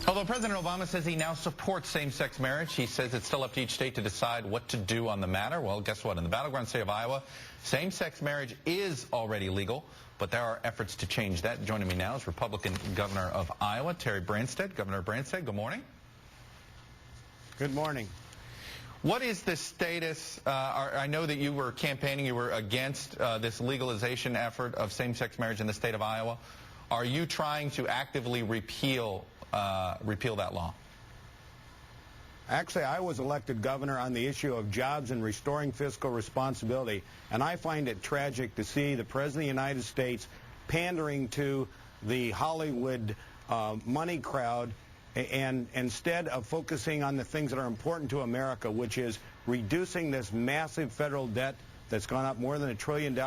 Although President Obama says he now supports same-sex marriage, he says it's still up to each state to decide what to do on the matter. Well, guess what? In the battleground state of Iowa, same-sex marriage is already legal, but there are efforts to change that. Joining me now is Republican Governor of Iowa, Terry Branstad. Governor Branstad, good morning. Good morning. What is the status? I know that you were campaigning, you were against this legalization effort of same-sex marriage in the state of Iowa. Are you trying to actively repeal that law? Actually, I was elected governor on the issue of jobs and restoring fiscal responsibility, and I find it tragic to see the President of the United States pandering to the Hollywood money crowd, and instead of focusing on the things that are important to America, which is reducing this massive federal debt that's gone up more than $1 trillion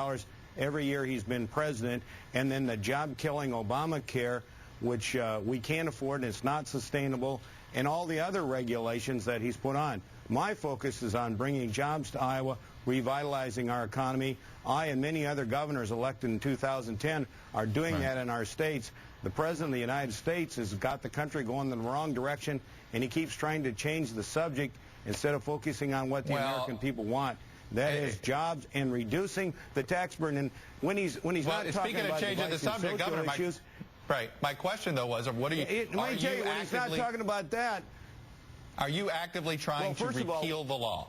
every year he's been president, and then the job-killing Obamacare, which we can't afford and it's not sustainable, and all the other regulations that he's put on. My focus is on bringing jobs to Iowa, revitalizing our economy. I and many other governors elected in 2010 are doing that in our states. The President of the United States has got the country going in the wrong direction, and he keeps trying to change the subject instead of focusing on what the American people want. That is jobs and reducing the tax burden. And when he's not talking about changing the subject, Governor, issues. Right. My question, though, was, what are you? When he's not talking about that, are you actively trying to repeal the law?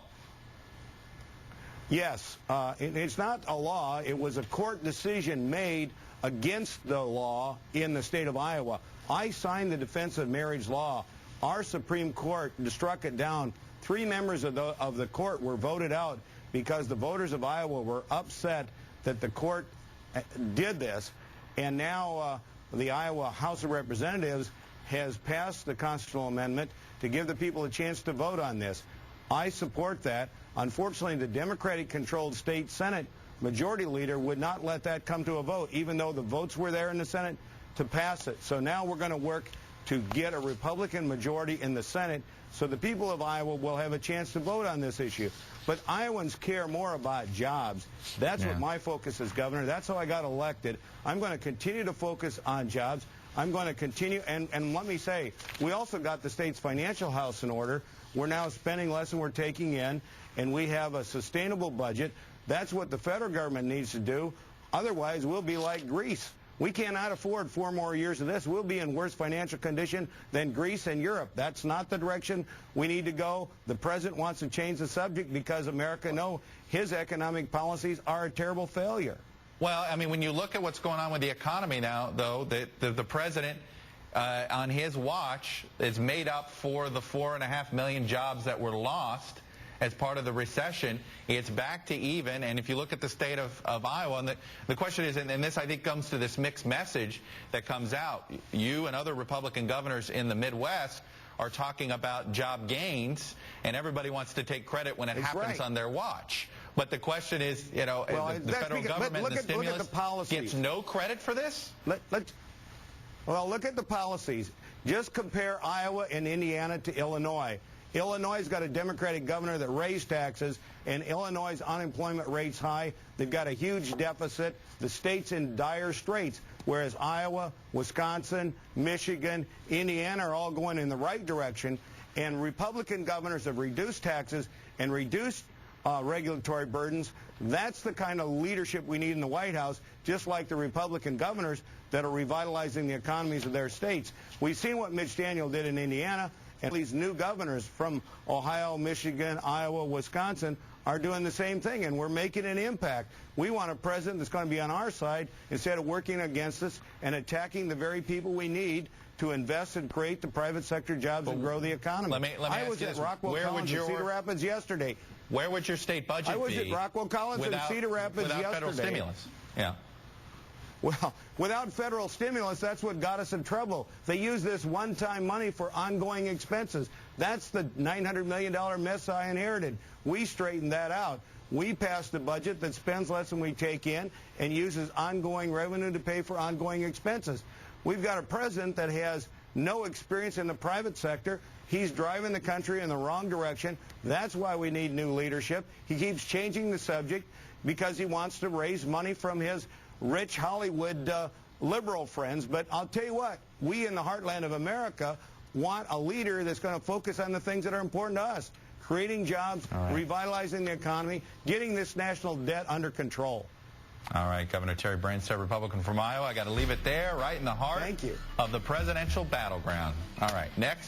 Yes. It's not a law. It was a court decision made against the law in the state of Iowa. I signed the Defense of Marriage law. Our Supreme Court struck it down. 3 members of the court were voted out because the voters of Iowa were upset that the court did this, and now the Iowa House of Representatives has passed the constitutional amendment to give the people a chance to vote on this. I support that. Unfortunately, the Democratic-controlled state Senate majority leader would not let that come to a vote, even though the votes were there in the Senate to pass it. So now we're going to work to get a Republican majority in the Senate so the people of Iowa will have a chance to vote on this issue. But Iowans care more about jobs. That's what my focus is, Governor. That's how I got elected. I'm going to continue to focus on jobs. I'm going to continue, and let me say, we also got the state's financial house in order. We're now spending less than we're taking in, and we have a sustainable budget. That's what the federal government needs to do. Otherwise, we'll be like Greece. We cannot afford 4 more years of this. We'll be in worse financial condition than Greece and Europe. That's not the direction we need to go. The president wants to change the subject because America knows his economic policies are a terrible failure. Well, I mean, when you look at what's going on with the economy now, though, the president, on his watch, is made up for the 4.5 million jobs that were lost as part of the recession. It's back to even, and if you look at the state of Iowa, and the question is, and this I think comes to this mixed message that comes out, you and other Republican governors in the Midwest are talking about job gains, and everybody wants to take credit when it happens on their watch. But the question is, you know, the federal government and the stimulus gets no credit for this? Well, look at the policies. Just compare Iowa and Indiana to Illinois. Illinois has got a Democratic governor that raised taxes, and Illinois' unemployment rate's high. They've got a huge deficit. The state's in dire straits, whereas Iowa, Wisconsin, Michigan, Indiana are all going in the right direction, and Republican governors have reduced taxes and reduced regulatory burdens. That's the kind of leadership we need in the White House, just like the Republican governors that are revitalizing the economies of their states. We've seen what Mitch Daniel did in Indiana, and these new governors from Ohio, Michigan, Iowa, Wisconsin are doing the same thing, and we're making an impact. We want a president that's going to be on our side instead of working against us and attacking the very people we need to invest and create the private sector jobs and grow the economy. Let me I was at Rockwell Collins in Cedar Rapids yesterday. Where would your state budget be? I was at Rockwell Collins in Cedar Rapids yesterday. Without federal stimulus. Yeah. Well, without federal stimulus, that's what got us in trouble. They use this one-time money for ongoing expenses. That's the $900 million mess I inherited. We straightened that out. We passed a budget that spends less than we take in and uses ongoing revenue to pay for ongoing expenses. We've got a president that has no experience in the private sector. He's driving the country in the wrong direction. That's why we need new leadership. He keeps changing the subject because he wants to raise money from his rich Hollywood liberal friends. But I'll tell you what, we in the heartland of America want a leader that's going to focus on the things that are important to us: creating jobs, revitalizing the economy, getting this national debt under control. All right, Governor Terry Branstad, Republican from Iowa. I got to leave it there, right in the heart Thank you. of the presidential battleground. All right, next.